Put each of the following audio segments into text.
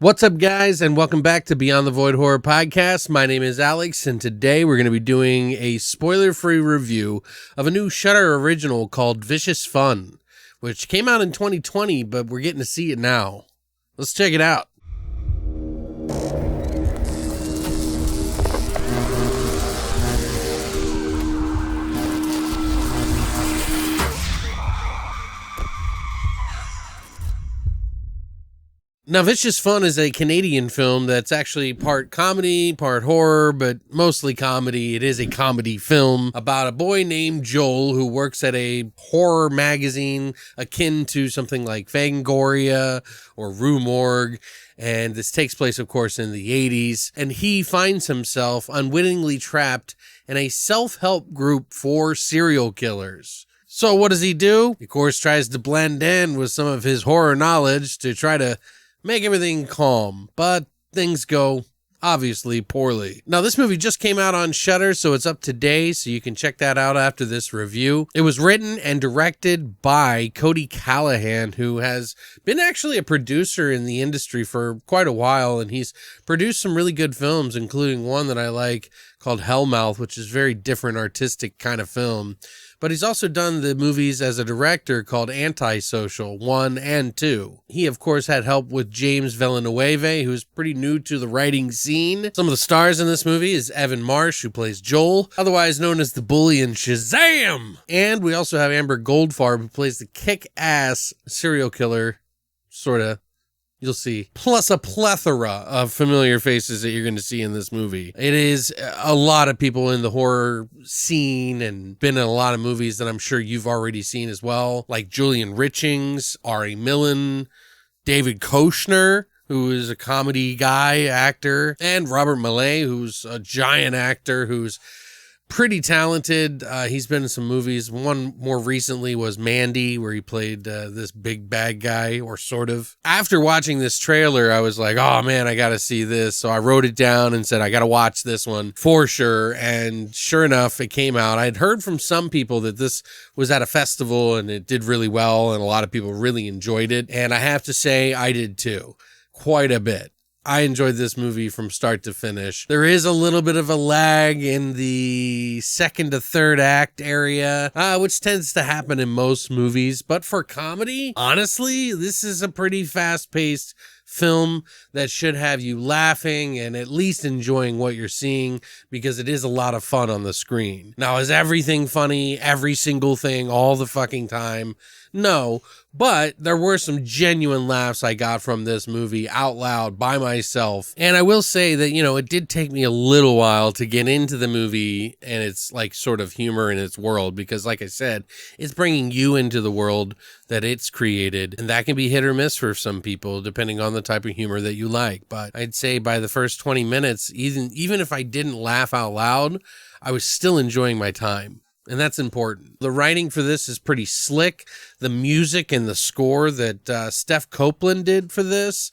What's up, guys, and welcome back to Beyond the Void Horror Podcast. My name is Alex, and today we're going to be doing a spoiler-free review of a new Shudder original called Vicious Fun, which came out in 2020, but we're getting to see it now. Let's check it out. Now, Vicious Fun is a Canadian film that's actually part comedy, part horror, but mostly comedy. It is a comedy film about a boy named Joel who works at a horror magazine akin to something like Fangoria or Rue Morgue. And this takes place, of course, in the 80s. And he finds himself unwittingly trapped in a self-help group for serial killers. So what does he do? He, of course, tries to blend in with some of his horror knowledge to try to make everything calm, but things go obviously poorly. Now, this movie just came out on Shudder, so it's up today, so you can check that out after this review. It was written and directed by Cody Callahan, who has been actually a producer in the industry for quite a while, and he's produced some really good films, including one that I like called Hellmouth, which is a very different artistic kind of film. But he's also done the movies as a director called Antisocial 1 and 2. He, of course, had help with James Villanueva, who's pretty new to the writing scene. Some of the stars in this movie is Evan Marsh, who plays Joel, otherwise known as the bully in Shazam! And we also have Amber Goldfarb, who plays the kick-ass serial killer, sorta. You'll see. Plus a plethora of familiar faces that you're going to see in this movie. It is a lot of people in the horror scene and been in a lot of movies that I'm sure you've already seen as well, like Julian Richings, Ari Millen, David Koechner, who is a comedy guy, actor, and Robert Millay, who's a giant actor who's pretty talented. He's been in some movies. One more recently was Mandy, where he played this big bad guy, or sort of. After watching this trailer, I was like, oh man, I gotta see this. So I wrote it down and said, I gotta watch this one for sure. And sure enough, it came out. I'd heard from some people that this was at a festival and it did really well, and a lot of people really enjoyed it. And I have to say, I did too. Quite a bit. I enjoyed this movie from start to finish. There is a little bit of a lag in the second to third act area, which tends to happen in most movies. But for comedy, honestly, this is a pretty fast-paced film that should have you laughing and at least enjoying what you're seeing, because it is a lot of fun on the screen. Now, is everything funny, every single thing, all the fucking time? No, but there were some genuine laughs I got from this movie out loud by myself. And I will say that, it did take me a little while to get into the movie and its like sort of humor in its world, because like I said, it's bringing you into the world that it's created. And that can be hit or miss for some people, depending on the type of humor that you like. But I'd say by the first 20 minutes, even if I didn't laugh out loud, I was still enjoying my time. And that's important. The writing for this is pretty slick. The music and the score that Steph Copeland did for this,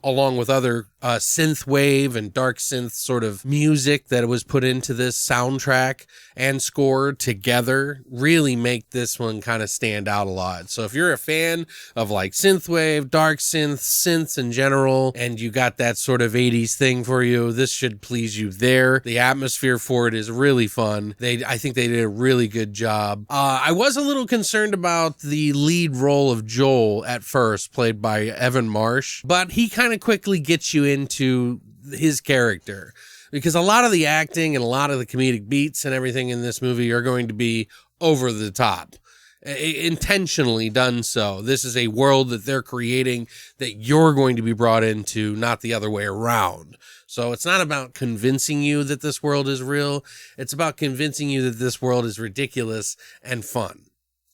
along with other synthwave and dark synth sort of music that was put into this soundtrack and score together, really make this one kind of stand out a lot. So if you're a fan of like synthwave, dark synths in general, and you got that sort of 80s thing for you, this should please you there. The atmosphere for it is really fun. I think they did a really good job. I was a little concerned about the lead role of Joel at first, played by Evan Marsh, but he kind of quickly gets you into his character, because a lot of the acting and a lot of the comedic beats and everything in this movie are going to be over the top. Intentionally done so. This is a world that they're creating that you're going to be brought into, not the other way around. So it's not about convincing you that this world is real. It's about convincing you that this world is ridiculous and fun,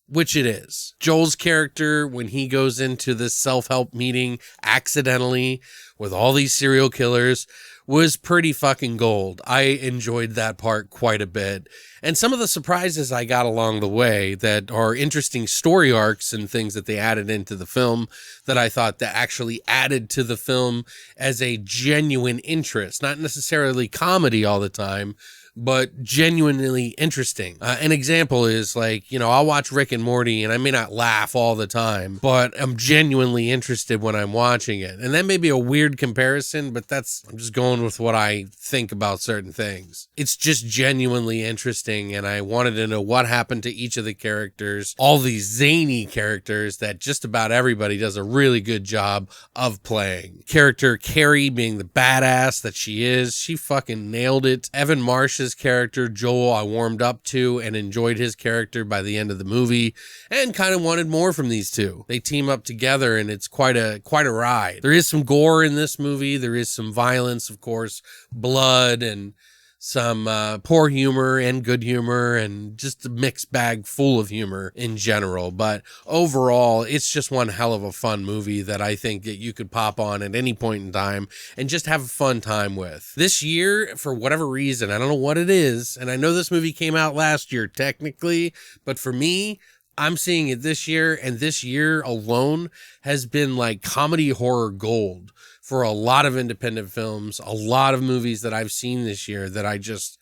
which it is. Joel's character, when he goes into this self-help meeting accidentally with all these serial killers, was pretty fucking gold. I enjoyed that part quite a bit. And some of the surprises I got along the way that are interesting story arcs and things that they added into the film that I thought that actually added to the film as a genuine interest, not necessarily comedy all the time, but genuinely interesting. An example is like, I'll watch Rick and Morty and I may not laugh all the time, but I'm genuinely interested when I'm watching it. And that may be a weird comparison, but I'm just going with what I think about certain things. It's just genuinely interesting, and I wanted to know what happened to each of the characters, all these zany characters that just about everybody does a really good job of playing. Character Carrie being the badass that she is, she fucking nailed it. Evan Marsh's character, Joel, I warmed up to and enjoyed his character by the end of the movie and kind of wanted more from these two. They team up together and it's quite a ride. There is some gore in this movie. There is some violence, of course, blood and some poor humor and good humor and just a mixed bag full of humor in general. But overall, it's just one hell of a fun movie that I think that you could pop on at any point in time and just have a fun time with. This year, for whatever reason, I don't know what it is, and I know this movie came out last year technically, but for me, I'm seeing it this year, and this year alone has been like comedy horror gold for a lot of independent films, a lot of movies that I've seen this year that I just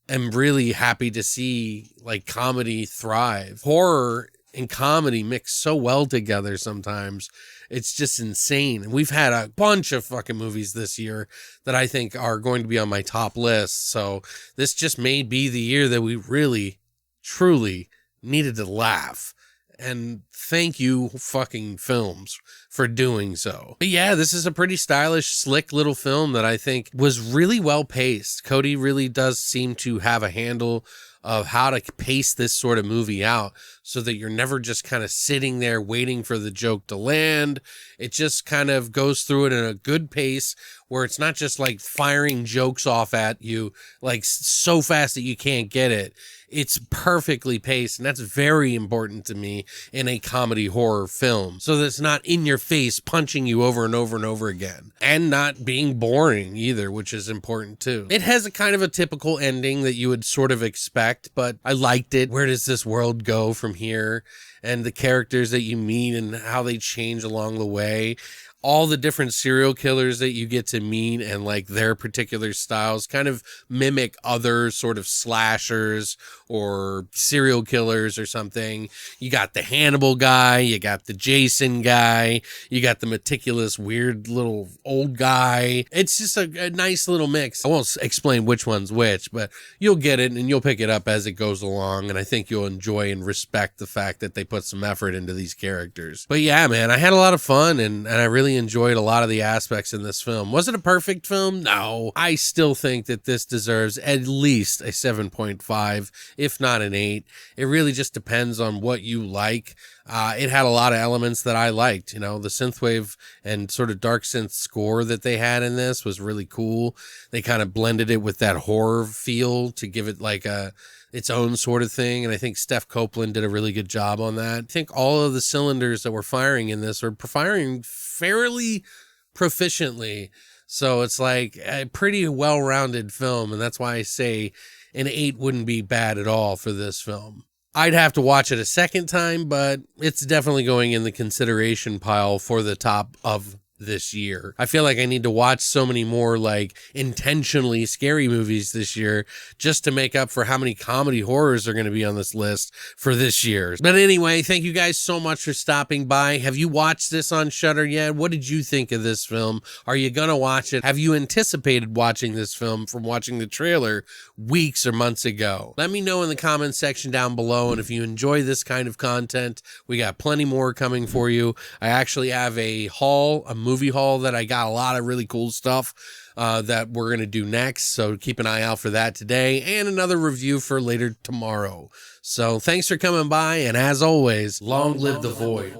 am really happy to see like comedy thrive. Horror and comedy mix so well together sometimes. It's just insane. And we've had a bunch of fucking movies this year that I think are going to be on my top list. So this just may be the year that we really, truly needed to laugh. And thank you, fucking films, for doing so. But yeah, this is a pretty stylish, slick little film that I think was really well paced. Cody really does seem to have a handle of how to pace this sort of movie out so that you're never just kind of sitting there waiting for the joke to land. It just kind of goes through it in a good pace where it's not just like firing jokes off at you like so fast that you can't get it. It's perfectly paced, and that's very important to me in a comedy horror film. So that it's not in your face, punching you over and over and over again, and not being boring either, which is important too. It has a kind of a typical ending that you would sort of expect, but I liked it. Where does this world go from here? And the characters that you meet and how they change along the way. All the different serial killers that you get to meet and like their particular styles kind of mimic other sort of slashers or serial killers or something. You got the Hannibal guy, you got the Jason guy, you got the meticulous weird little old guy. It's just a nice little mix. I won't explain which one's which, but you'll get it and you'll pick it up as it goes along. And I think you'll enjoy and respect the fact that they put some effort into these characters. But yeah, man, I had a lot of fun and I really enjoyed a lot of the aspects in this film. Was it a perfect film? No. I still think that this deserves at least a 7.5, if not an 8. It really just depends on what you like. It had a lot of elements that I liked. The synthwave and sort of dark synth score that they had in this was really cool. They kind of blended it with that horror feel to give it like its own sort of thing. And I think Steph Copeland did a really good job on that. I think all of the cylinders that were firing in this are firing fairly proficiently. So it's like a pretty well-rounded film. And that's why I say an 8 wouldn't be bad at all for this film. I'd have to watch it a second time, but it's definitely going in the consideration pile for the top of this year. I feel like I need to watch so many more like intentionally scary movies this year just to make up for how many comedy horrors are going to be on this list for this year. But anyway, thank you guys so much for stopping by. Have you watched this on Shudder yet? What did you think of this film? Are you going to watch it? Have you anticipated watching this film from watching the trailer weeks or months ago? Let me know in the comments section down below. And if you enjoy this kind of content, we got plenty more coming for you. I actually have a movie haul that I got a lot of really cool stuff that we're going to do next. So keep an eye out for that today and another review for later tomorrow. So thanks for coming by. And as always, long live the void.